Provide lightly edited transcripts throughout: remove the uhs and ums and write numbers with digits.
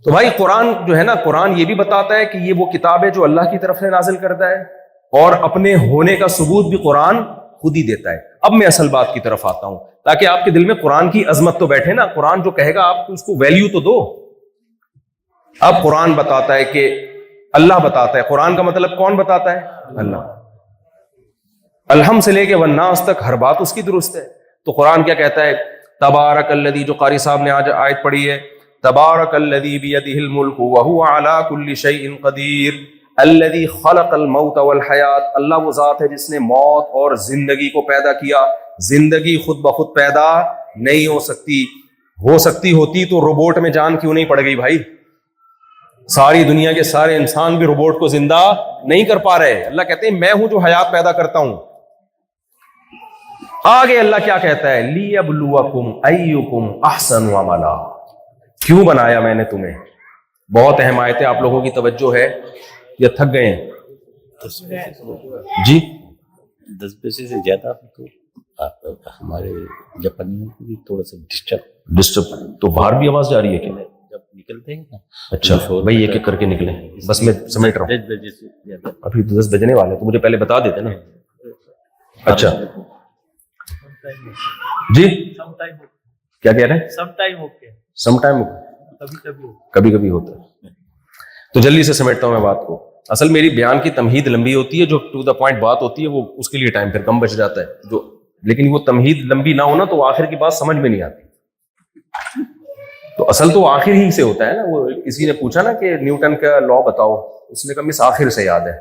تو بھائی قرآن جو ہے نا، قرآن یہ بھی بتاتا ہے کہ یہ وہ کتاب ہے جو اللہ کی طرف سے نازل کرتا ہے، اور اپنے ہونے کا ثبوت بھی قرآن خود ہی دیتا ہے۔ اب میں اصل بات کی طرف آتا ہوں تاکہ آپ کے دل میں قرآن کی عظمت تو بیٹھے نا، قرآن جو کہے گا آپ اس کو ویلیو تو دو۔ اب قرآن بتاتا ہے کہ اللہ بتاتا ہے، قرآن کا مطلب کون بتاتا ہے؟ اللہ۔ الحم سے لے کے والناس تک ہر بات اس کی درست ہے۔ تو قرآن کیا کہتا ہے؟ تبارک الذی، جو قاری صاحب نے آج آیت پڑھی ہے، تبارک الذی بیدہ الملک وہو علی کل شیء قدیر الذی خلق الموت والحیات، اللہ وہ ذات ہے جس نے موت اور زندگی کو پیدا کیا۔ زندگی خود بخود پیدا نہیں ہو سکتی، ہو سکتی ہوتی تو روبوٹ میں جان کیوں نہیں پڑ گئی بھائی؟ ساری دنیا کے سارے انسان بھی روبوٹ کو زندہ نہیں کر پا رہے۔ اللہ کہتے ہیں میں ہوں جو حیات پیدا کرتا ہوں۔ آگے اللہ کیا کہتا ہے؟ لیبلوکم ایکم احسن عملا، کیوں بنایا میں نے تمہیں؟ بہت اہم آیت ہے، آپ لوگوں کی توجہ ہے یا تھک گئے ہیں؟ جی 10 پیسے سے زیادہ تو ہمارے جاپانیوں کو بھی تھوڑا سا ڈسٹرب تو باہر بھی آواز جا رہی ہے کہ جب نکلتے ہیں نا۔ اچھا بھائی ایک ایک کر کے نکلیں، بس میں سمیٹ رہا ہوں، 10 بجے سے زیادہ ابھی تو 10 بجنے والے تو مجھے پہلے بتا دیتے نا۔ اچھا جی کیا کہہ رہے ہیں؟ سم ٹائم کبھی کبھی ہوتا ہے، تو جلدی سے سمیٹتا ہوں میں بات کو۔ اصل میری بیان کی تمہید لمبی ہوتی ہے، جو ٹو دا پوائنٹ بات ہوتی ہے وہ اس کے لیے ٹائم پھر کم بچ جاتا ہے، جو لیکن وہ تمہید لمبی نہ ہونا تو آخر کی بات سمجھ میں نہیں آتی۔ تو اصل تو آخر ہی سے ہوتا ہے نا۔ وہ کسی نے پوچھا نا کہ نیوٹن کا لا بتاؤ، اس نے کہا مس آخر سے یاد ہے،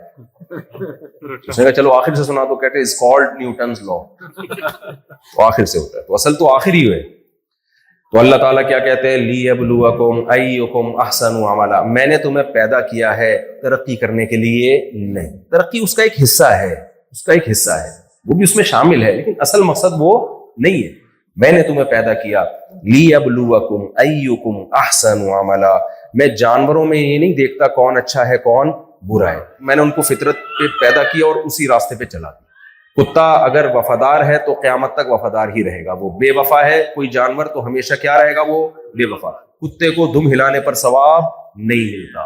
اس نے کہا چلو آخر سے سنا، تو کہتے ہیں اٹس کالڈ نیوٹنز لا، تو آخر سے ہوتا ہے، تو اصل تو آخر ہی ہے۔ تو اللہ تعالیٰ کیا کہتے ہیں؟ لیبلوکم ایکم احسن عملا، میں نے تمہیں پیدا کیا ہے ترقی کرنے کے لیے نہیں، ترقی اس کا ایک حصہ ہے، اس کا ایک حصہ ہے، وہ بھی اس میں شامل ہے، لیکن اصل مقصد وہ نہیں ہے۔ میں نے تمہیں پیدا کیا لیبلوکم ایکم احسن عملا، میں جانوروں میں یہ نہیں دیکھتا کون اچھا ہے کون برا ہے، میں نے ان کو فطرت پہ پیدا کیا اور اسی راستے پہ چلا دیا۔ کتا اگر وفادار ہے تو قیامت تک وفادار ہی رہے گا، وہ بے وفا ہے کوئی جانور تو ہمیشہ کیا رہے گا؟ وہ بے وفا۔ کتے کو دم ہلانے پر ثواب نہیں ملتا،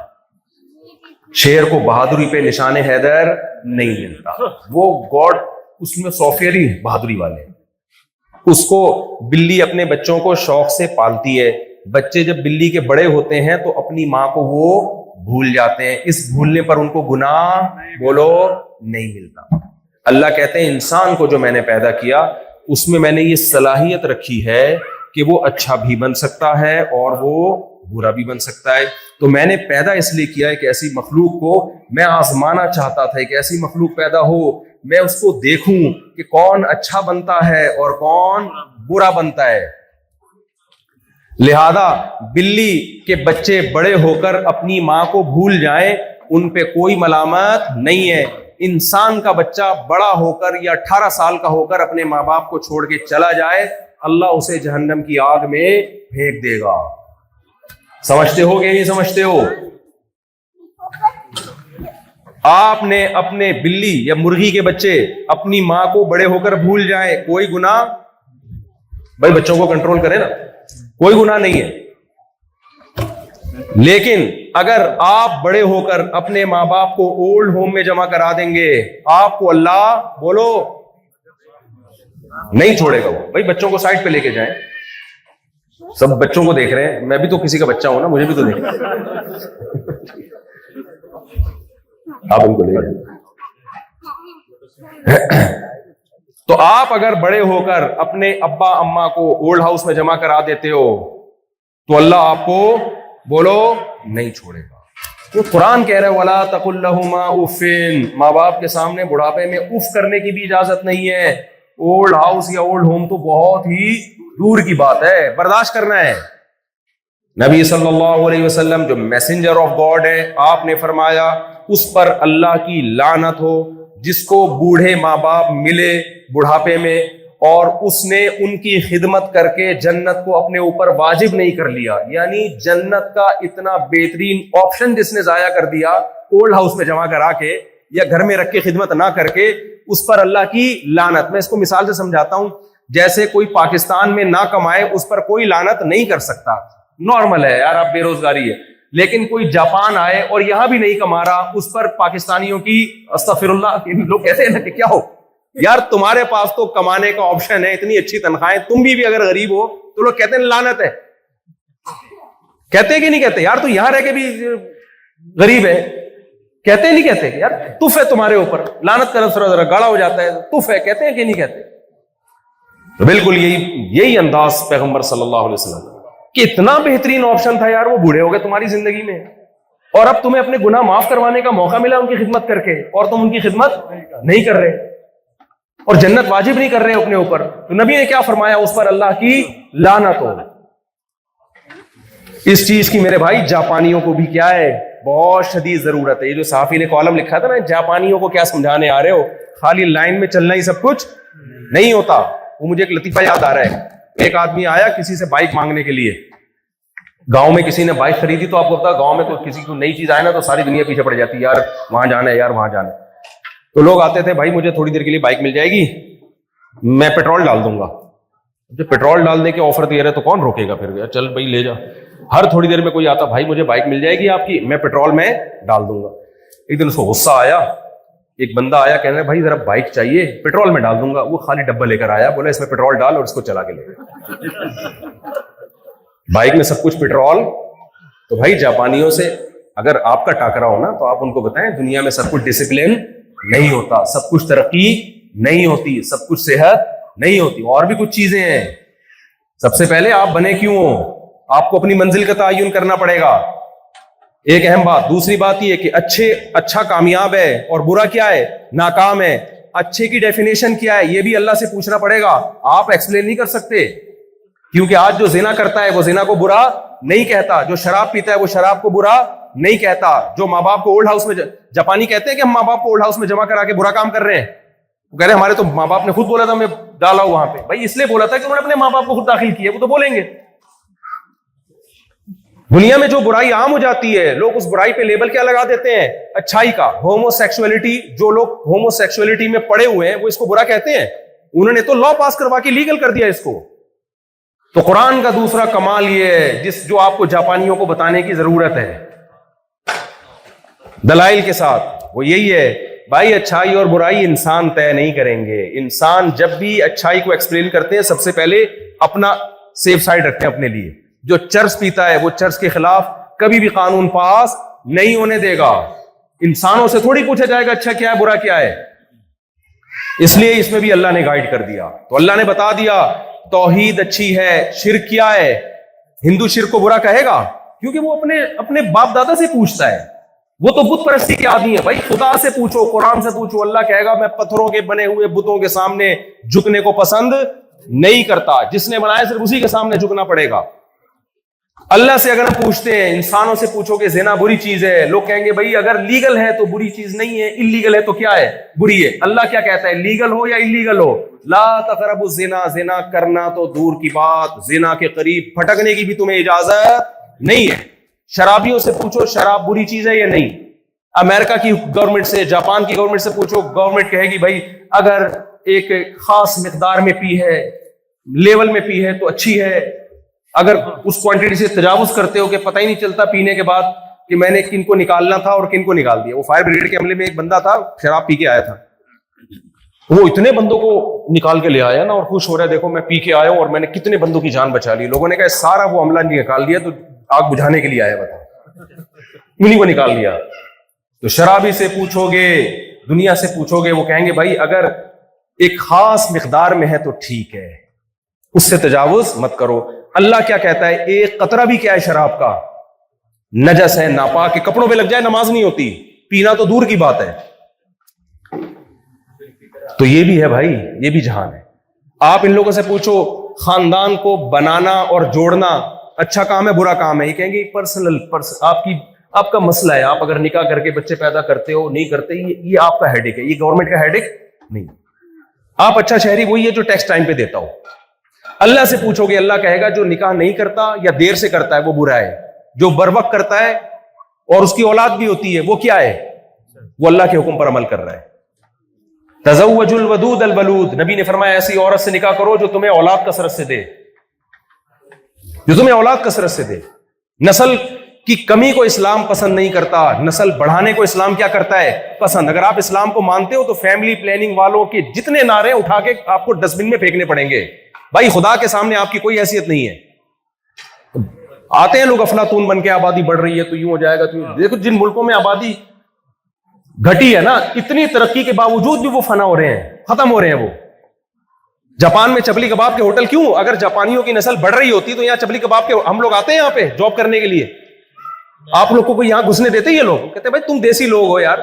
شیر کو بہادری پہ نشان حیدر نہیں ملتا، وہ گاڈ اس میں سافٹ ویئر ہی بہادری والے ہیں۔ اس کو بلی اپنے بچوں کو شوق سے پالتی ہے، بچے جب بلی کے بڑے ہوتے ہیں تو اپنی ماں کو وہ بھول جاتے ہیں، اس بھولنے پر ان کو گناہ بولو نہیں ملتا۔ اللہ کہتے ہیں انسان کو جو میں نے پیدا کیا اس میں نے یہ صلاحیت رکھی ہے کہ وہ اچھا بھی بن سکتا ہے اور وہ برا بھی بن سکتا ہے۔ تو میں نے پیدا اس لیے کیا ہے کہ ایسی مخلوق کو میں آزمانا چاہتا تھا کہ ایسی مخلوق پیدا ہو، میں اس کو دیکھوں کہ کون اچھا بنتا ہے اور کون برا بنتا ہے۔ لہذا بلی کے بچے بڑے ہو کر اپنی ماں کو بھول جائیں، ان پہ کوئی ملامت نہیں ہے۔ انسان کا بچہ بڑا ہو کر یا 18 سال کا ہو کر اپنے ماں باپ کو چھوڑ کے چلا جائے، اللہ اسے جہنم کی آگ میں پھینک دے گا۔ سمجھتے ہو کہ نہیں سمجھتے ہو؟ آپ نے اپنے بلی یا مرغی کے بچے اپنی ماں کو بڑے ہو کر بھول جائیں، کوئی گناہ؟ بھائی بچوں کو کنٹرول کرے نا، کوئی گناہ نہیں ہے۔ لیکن اگر آپ بڑے ہو کر اپنے ماں باپ کو اولڈ ہوم میں جمع کرا دیں گے، آپ کو اللہ بولو نہیں چھوڑے گا۔ وہ بھائی بچوں کو سائڈ پہ لے کے جائیں، سب بچوں کو دیکھ رہے ہیں، میں بھی تو کسی کا بچہ ہوں نا، مجھے بھی تو دیکھ آپ ان کو لے جائیں۔ تو آپ اگر بڑے ہو کر اپنے ابا اما کو اولڈ ہاؤس میں جمع کرا دیتے ہو تو اللہ آپ کو بولو نہیں چھوڑے گا۔ تو قرآن کہہ رہا ہے وَلَا تَقُلْ لَهُمَا اُفٍّ، ماں باپ کے سامنے بڑھاپے میں اف کرنے کی بھی اجازت نہیں ہے۔ اولڈ ہاؤس یا اولڈ ہوم تو بہت ہی دور کی بات ہے، برداشت کرنا ہے۔ نبی صلی اللہ علیہ وسلم جو میسنجر آف گاڈ ہے، آپ نے فرمایا اس پر اللہ کی لعنت ہو جس کو بوڑھے ماں باپ ملے بڑھاپے میں اور اس نے ان کی خدمت کر کے جنت کو اپنے اوپر واجب نہیں کر لیا، یعنی جنت کا اتنا بہترین آپشن جس نے ضائع کر دیا اولڈ ہاؤس میں جمع کرا کے یا گھر میں رکھ کے خدمت نہ کر کے، اس پر اللہ کی لعنت۔ میں اس کو مثال سے سمجھاتا ہوں، جیسے کوئی پاکستان میں نہ کمائے اس پر کوئی لعنت نہیں کر سکتا، نارمل ہے یار، آپ بے روزگاری ہے، لیکن کوئی جاپان آئے اور یہاں بھی نہیں کما رہا, اس پر پاکستانیوں کی استغفر اللہ, لوگ کہتے ہیں نا کہ کیا ہو یار تمہارے پاس تو کمانے کا آپشن ہے, اتنی اچھی تنخواہیں, تم بھی اگر غریب ہو تو لوگ کہتے ہیں لعنت ہے. کہتے ہیں کہ نہیں کہتے یار تو یہاں رہ کے بھی غریب ہے, کہتے ہیں نہیں کہتے یار تف ہے تمہارے اوپر, لعنت کا لفظ ذرا گاڑا ہو جاتا ہے, تف ہے, کہتے ہیں کہ نہیں کہتے؟ تو بالکل یہی انداز پیغمبر صلی اللہ علیہ وسلم کہ اتنا بہترین آپشن تھا یار, وہ بوڑھے ہو گئے تمہاری زندگی میں اور اب تمہیں اپنے گناہ معاف کروانے کا موقع ملا ان کی خدمت کر کے, اور تم ان کی خدمت نہیں کر رہے اور جنت واجب نہیں کر رہے اپنے اوپر. تو نبی نے کیا فرمایا, اس پر اللہ کی لعنت ہو. اس چیز کی میرے بھائی جاپانیوں کو بھی کیا ہے, بہت شدید ضرورت ہے. یہ جو صحافی نے کالم لکھا تھا نا, جاپانیوں کو کیا سمجھانے آ رہے ہو, خالی لائن میں چلنا ہی سب کچھ نہیں ہوتا. وہ مجھے ایک لطیفہ یاد آ رہا ہے, ایک آدمی آیا کسی سے بائک مانگنے کے لیے, گاؤں میں کسی نے بائک خریدی, تو آپ کو پتا گاؤں میں کوئی کسی کو نئی چیز آئے نا تو ساری دنیا پیچھے پڑ جاتی ہے, یار وہاں جانا ہے, یار وہاں جانا ہے. تو لوگ آتے تھے, بھائی مجھے تھوڑی دیر کے لیے بائک مل جائے گی, میں پیٹرول ڈال دوں گا. جب پیٹرول ڈالنے کے آفر دے رہے تو کون روکے گا پھر, چل بھائی لے جا. ہر تھوڑی دیر میں کوئی آتا, بھائی مجھے بائک مل جائے گی آپ کی, میں پیٹرول میں ڈال دوں گا. ایک دن اس کو غصہ آیا, ایک بندہ آیا کہنے بھائی ذرا بائک چاہیے, پیٹرول میں ڈال دوں گا. وہ خالی ڈبہ لے کر آیا, بولا اس میں پیٹرول ڈال اور اس کو چلا کے لے. بائک میں سب کچھ پیٹرول. تو بھائی جاپانیوں سے اگر آپ کا ٹاکرا ہو نا, تو آپ ان کو بتائیں دنیا میں سب کچھ ڈسپلن نہیں ہوتا, سب کچھ ترقی نہیں ہوتی, سب کچھ صحت نہیں ہوتی, اور بھی کچھ چیزیں ہیں. سب سے پہلے آپ بنے کیوں ہو, آپ کو اپنی منزل کا تعین کرنا پڑے گا, ایک اہم بات. دوسری بات یہ کہ اچھا کامیاب ہے اور برا کیا ہے, ناکام ہے. اچھے کی ڈیفینیشن کیا ہے یہ بھی اللہ سے پوچھنا پڑے گا, آپ ایکسپلین نہیں کر سکتے. کیونکہ آج جو زنا کرتا ہے وہ زنا کو برا نہیں کہتا, جو شراب پیتا ہے وہ شراب کو برا نہیں کہتا, جو ماں باپ کو اولڈ ہاؤس میں, جاپانی کہتے ہیں کہ ہم ماں باپ کو اولڈ ہاؤس میں جمع کرا کے برا کام کر رہے ہیں. وہ کہہ رہے ہیں ہمارے تو ماں باپ نے خود بولا تھا میں ڈالا ہوں وہاں پہ. بھائی اس لیے بولا تھا کہ انہوں نے اپنے ماں باپ کو خود داخل کیا, وہ تو بولیں گے. دنیا میں جو برائی عام ہو جاتی ہے, لوگ اس برائی پہ لیبل کیا لگا دیتے ہیں, اچھائی کا. ہومو سیکسولیٹی, جو لوگ ہومو سیکسولیٹی میں پڑے ہوئے ہیں وہ اس کو برا کہتے ہیں. انہوں نے تو لا پاس کروا کے لیگل کر دیا اس کو. تو قرآن کا دوسرا کمال یہ ہے جو آپ کو جاپانیوں کو بتانے کی ضرورت ہے دلائل کے ساتھ, وہ یہی ہے بھائی اچھائی اور برائی انسان طے نہیں کریں گے. انسان جب بھی اچھائی کو ایکسپلین کرتے ہیں سب سے پہلے اپنا سیف سائڈ رکھتے ہیں اپنے لیے. جو چرس پیتا ہے وہ چرس کے خلاف کبھی بھی قانون پاس نہیں ہونے دے گا. انسانوں سے تھوڑی پوچھا جائے گا اچھا کیا ہے برا کیا ہے. اس لیے اس میں بھی اللہ نے گائیڈ کر دیا. تو اللہ نے بتا دیا توحید اچھی ہے, شرک کیا ہے. ہندو شرک کو برا کہے گا کیونکہ وہ اپنے باپ دادا سے پوچھتا ہے, وہ تو بت پرستی کے آدمی ہے. بھائی خدا سے پوچھو, قرآن سے پوچھو, اللہ کہے گا میں پتھروں کے بنے ہوئے بتوں کے سامنے جھکنے کو پسند نہیں کرتا, جس نے بنایا صرف اسی کے سامنے جھکنا پڑے گا. اللہ سے اگر ہم پوچھتے ہیں, انسانوں سے پوچھو کہ زنا بری چیز ہے, لوگ کہیں گے بھائی اگر لیگل ہے تو بری چیز نہیں ہے, انلیگل ہے تو کیا ہے, بری ہے. اللہ کیا کہتا ہے, لیگل ہو یا انلیگل ہو, لا تقربوا الزنا, زنا کرنا تو دور کی بات, زنا کے قریب پھٹکنے کی بھی تمہیں اجازت نہیں ہے. شرابیوں سے پوچھو شراب بری چیز ہے یا نہیں. امریکہ کی گورنمنٹ سے, جاپان کی گورنمنٹ سے پوچھو, گورنمنٹ کہے گی بھائی اگر ایک خاص مقدار میں پی ہے, لیول میں پی ہے تو اچھی ہے. اگر اس کوانٹٹی سے تجاوز کرتے ہو کہ پتہ ہی نہیں چلتا پینے کے بعد کہ میں نے کن کو نکالنا تھا اور کن کو نکال دیا. وہ فائر بریگیڈ کے عملے میں ایک بندہ تھا شراب پی کے آیا تھا, وہ اتنے بندوں کو نکال کے لے آیا نا, اور خوش ہو رہا ہے دیکھو میں پی کے آیا ہوں اور میں نے کتنے بندوں کی جان بچا لی. لوگوں نے کہا سارا وہ عملہ نکال دیا تو آگ بجھانے کے لیے آیا, بتا انہیں کو نکال لیا. تو شرابی سے پوچھو گے, دنیا سے پوچھو گے, وہ کہیں گے بھائی اگر ایک خاص مقدار میں ہے تو ٹھیک ہے, اس سے تجاوز مت کرو. اللہ کیا کہتا ہے, ایک قطرہ بھی کیا ہے شراب کا, نجس ہے, ناپاک ہے, کپڑوں پہ لگ جائے نماز نہیں ہوتی, پینا تو دور کی بات ہے. تو یہ بھی ہے بھائی, یہ بھی جہان ہے. آپ ان لوگوں سے پوچھو خاندان کو بنانا اور جوڑنا اچھا کام ہے برا کام ہے, یہ کہیں گے پرسنل آپ کا مسئلہ ہے. آپ اگر نکاح کر کے بچے پیدا کرتے ہو نہیں کرتے, یہ آپ کا ہیڈک ہے, یہ گورنمنٹ کا ہیڈک نہیں. آپ اچھا شہری وہی ہے جو ٹیکس ٹائم پہ دیتا ہو. اللہ سے پوچھو گے, اللہ کہے گا جو نکاح نہیں کرتا یا دیر سے کرتا ہے وہ برا ہے, جو بر وقت کرتا ہے اور اس کی اولاد بھی ہوتی ہے وہ کیا ہے, وہ اللہ کے حکم پر عمل کر رہا ہے. تزوجوا الودود الولود, نبی نے فرمایا ایسی عورت سے نکاح کرو جو تمہیں اولاد کثرت سے دے, جو تمہیں اولاد کثرت سے دے. نسل کہ کمی کو اسلام پسند نہیں کرتا، نسل بڑھانے کو اسلام کیا کرتا ہے؟ پسند۔ اگر آپ اسلام کو مانتے ہو تو فیملی پلاننگ والوں کے جتنے نعرے اٹھا کے آپ کو ڈسٹ بن میں پھینکنے پڑیں گے۔ بھائی خدا کے سامنے آپ کی کوئی حیثیت نہیں ہے۔ آتے ہیں لوگ افلاطون بن کے آبادی بڑھ رہی ہے تو یوں ہو جائے گا، تو دیکھو جن ملکوں میں آبادی گھٹی ہے نا، اتنی ترقی کے باوجود بھی وہ فنا ہو رہے ہیں، ختم ہو رہے ہیں وہ۔ جاپان میں چپلی کباب کے ہوٹل کیوں؟ اگر جاپانیوں کی نسل بڑھ رہی ہوتی تو یہاں چپلی کباب کے ہم لوگ آتے ہیں یہاں پہ جاب کرنے کے لیے، آپ لوگ کو یہاں گھسنے دیتے؟ یہ لوگ کہتے ہیں بھائی تم دیسی لوگ ہو یار،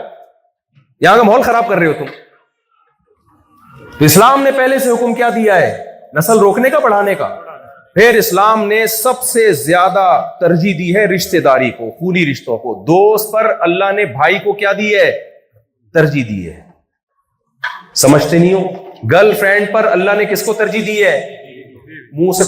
یہاں کا ماحول خراب کر رہے ہو تم۔ تو اسلام نے پہلے سے حکم کیا دیا ہے؟ نسل روکنے کا، بڑھانے کا۔ پھر اسلام نے سب سے زیادہ ترجیح دی ہے رشتہ داری کو، خونی رشتوں کو۔ دوست پر اللہ نے بھائی کو کیا دی ہے؟ ترجیح دی ہے۔ سمجھتے نہیں ہو؟ گرل فرینڈ پر اللہ نے کس کو ترجیح دی ہے؟ منہ سے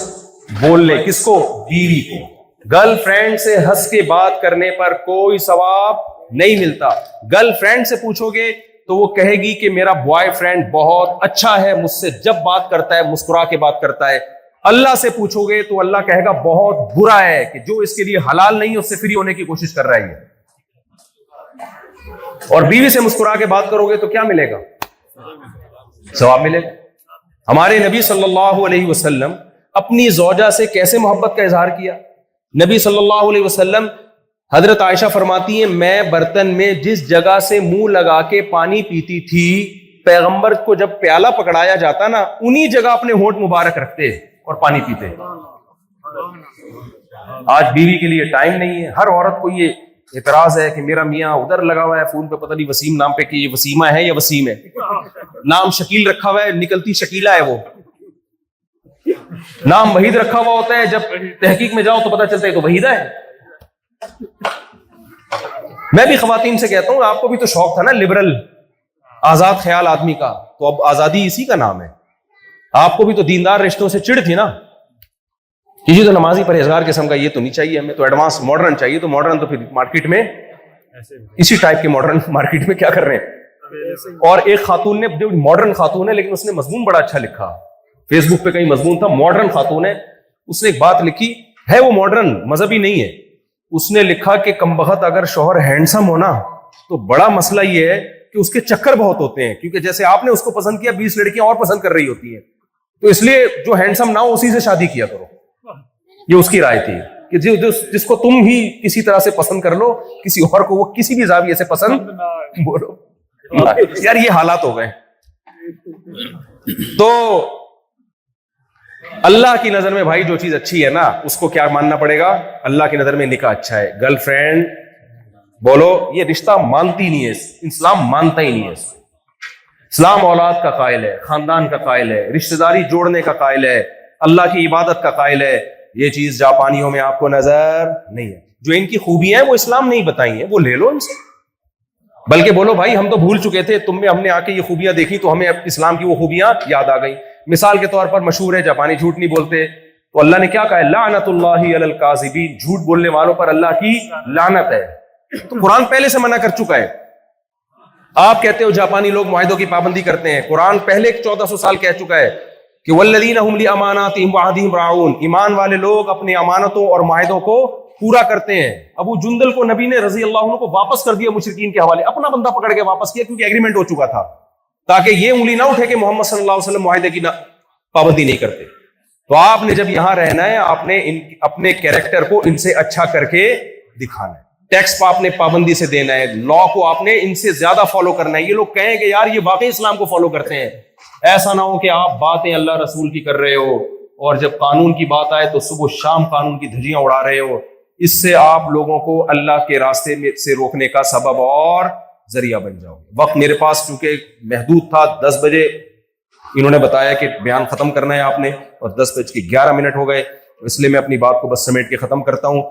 بول لے، کس کو؟ بیوی کو۔ گرل فرینڈ سے ہنس کے بات کرنے پر کوئی ثواب نہیں ملتا۔ گرل فرینڈ سے پوچھو گے تو وہ کہے گی کہ میرا بوائے فرینڈ بہت اچھا ہے، مجھ سے جب بات کرتا ہے مسکرا کے بات کرتا ہے۔ اللہ سے پوچھو گے تو اللہ کہے گا بہت برا ہے کہ جو اس کے لیے حلال نہیں ہے اس سے فری ہونے کی کوشش کر رہا ہے۔ اور بیوی سے مسکرا کے بات کرو گے تو کیا ملے گا؟ ثواب ملے گا۔ ہمارے نبی صلی اللہ علیہ وسلم اپنی زوجہ سے کیسے محبت کا اظہار کیا؟ نبی صلی اللہ علیہ وسلم، حضرت عائشہ فرماتی ہیں میں برتن میں جس جگہ سے منہ لگا کے پانی پیتی تھی، پیغمبر کو جب پیالہ پکڑایا جاتا نا انہی جگہ اپنے ہونٹ مبارک رکھتے اور پانی پیتے۔ آج بیوی کے لیے ٹائم نہیں ہے۔ ہر عورت کو یہ اعتراض ہے کہ میرا میاں ادھر لگا ہوا ہے فون پہ، پتہ نہیں وسیم نام پہ کہ یہ وسیمہ ہے یا وسیم ہے، نام شکیل رکھا ہوا ہے، نکلتی شکیلہ ہے وہ۔ نام وحید رکھا ہوا ہوتا ہے، جب تحقیق میں جاؤ تو پتہ چلتا ہے تو وحیدہ ہے۔ میں بھی خواتین سے کہتا ہوں آپ کو بھی تو شوق تھا نا لبرل آزاد خیال آدمی کا، تو اب آزادی اسی کا نام ہے۔ آپ کو بھی تو دیندار رشتوں سے چڑ تھی نا، یہ تو نمازی پرہیزگار قسم کا یہ تو نہیں چاہیے ہمیں، تو ایڈوانس ماڈرن چاہیے۔ تو ماڈرن تو پھر مارکیٹ میں اسی ٹائپ کے ماڈرن مارکیٹ میں کیا کر رہے ہیں۔ اور ایک خاتون نے، جو ماڈرن خاتون ہے لیکن اس نے مضمون بڑا اچھا لکھا، فیس بک پہ کہیں مضمون تھا، ماڈرن خاتون ہے، اس نے ایک بات لکھی ہے، وہ ماڈرن مذہبی نہیں ہے، اس نے لکھا کہ کمبخت اگر شوہر ہینڈسم ہونا تو بڑا مسئلہ یہ ہے کہ اس کے چکر بہت ہوتے ہیں، کیونکہ جیسے آپ نے اس کو پسند کیا 20 لڑکیاں اور پسند کر رہی ہوتی ہیں، تو اس لیے جو ہینڈسم نہ ہو اسی سے شادی کیا کرو۔ یہ اس کی رائے تھی کہ جس کو تم ہی کسی طرح سے پسند کر لو، کسی اور کو وہ کسی بھی زاویے سے پسند بولو۔ یار یہ حالات ہو گئے۔ تو اللہ کی نظر میں بھائی جو چیز اچھی ہے نا اس کو کیا ماننا پڑے گا؟ اللہ کی نظر میں نکاح اچھا ہے۔ گرل فرینڈ بولو، یہ رشتہ مانتی نہیں ہے، اسلام مانتا ہی نہیں ہے۔ اسلام اولاد کا قائل ہے، خاندان کا قائل ہے، رشتہ داری جوڑنے کا قائل ہے، اللہ کی عبادت کا قائل ہے۔ یہ چیز جاپانیوں میں آپ کو نظر نہیں ہے۔ جو ان کی خوبیاں ہیں وہ اسلام نہیں بتائی ہیں، وہ لے لو ان سے، بلکہ بولو بھائی ہم تو بھول چکے تھے، تم میں ہم نے آ کے یہ خوبیاں دیکھی تو ہمیں اسلام کی وہ خوبیاں یاد آ گئی۔ مثال کے طور پر مشہور ہے جاپانی جھوٹ نہیں بولتے، تو اللہ نے کیا کہا ہے؟ لعنت اللہ علی الکاذبین، جھوٹ بولنے والوں پر اللہ کی لعنت ہے۔ تو قرآن پہلے سے منع کر چکا ہے۔ آپ کہتے ہو جاپانی لوگ معاہدوں کی پابندی کرتے ہیں، قرآن پہلے 1400 سال کہہ چکا ہے کہ والذین هم لاماناتهم وعہدہم راعون، ایمان والے لوگ اپنی امانتوں اور معاہدوں کو پورا کرتے ہیں۔ ابو جندل کو نبی نے رضی اللہ عنہ کو واپس کر دیا مشرکین کے حوالے، اپنا بندہ پکڑ کے واپس کیا کیونکہ ایگریمنٹ ہو چکا تھا، تاکہ یہ انگلی نہ اٹھے کہ محمد صلی اللہ علیہ وسلم معاہدے کی پابندی نہیں کرتے۔ تو آپ نے جب یہاں رہنا ہے آپ نے اپنے کیریکٹر کو ان سے اچھا کر کے دکھانا ہے، ٹیکس پہ آپ نے پابندی سے دینا ہے، لا کو آپ نے ان سے زیادہ فالو کرنا ہے۔ یہ لوگ کہیں کہ یار یہ واقعی اسلام کو فالو کرتے ہیں، ایسا نہ ہو کہ آپ باتیں اللہ رسول کی کر رہے ہو اور جب قانون کی بات آئے تو صبح شام قانون کی دھجیاں اڑا رہے ہو۔ اس سے آپ لوگوں کو اللہ کے راستے میں سے روکنے کا سبب اور ذریعہ بن جاؤ۔ وقت میرے پاس چونکہ محدود تھا، 10 بجے انہوں نے بتایا کہ بیان ختم کرنا ہے آپ نے، اور 10:11 ہو گئے، اس لیے میں اپنی بات کو بس سمیٹ کے ختم کرتا ہوں۔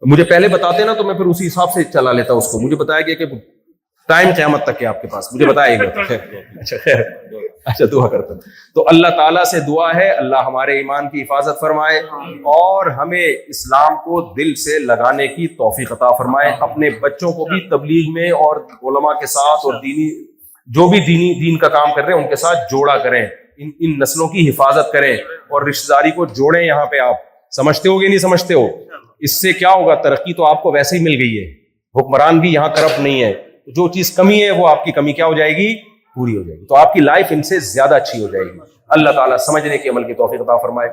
مجھے پہلے بتاتے نا تو میں پھر اسی حساب سے چلا لیتا اس کو۔ مجھے بتایا گیا کہ ٹائم قیامت تک ہے آپ کے پاس، مجھے بتایا گیا۔ اچھا دعا کرتا ہوں۔ تو اللہ تعالیٰ سے دعا ہے اللہ ہمارے ایمان کی حفاظت فرمائے اور ہمیں اسلام کو دل سے لگانے کی توفیق عطا فرمائے۔ اپنے بچوں کو بھی تبلیغ میں اور علماء کے ساتھ اور دینی جو بھی دین کا کام کر رہے ہیں ان کے ساتھ جوڑا کریں، ان نسلوں کی حفاظت کریں اور رشتہ داری کو جوڑیں۔ یہاں پہ آپ سمجھتے ہو کہ نہیں سمجھتے ہو؟ اس سے کیا ہوگا؟ ترقی تو آپ کو ویسے ہی مل گئی ہے، حکمران بھی یہاں کرپٹ نہیں ہے، جو چیز کمی ہے وہ آپ کی کمی کیا ہو جائے گی؟ پوری ہو جائے گی، تو آپ کی لائف ان سے زیادہ اچھی ہو جائے گی۔ اللہ تعالیٰ سمجھنے کے عمل کی توفیق عطا فرمائے۔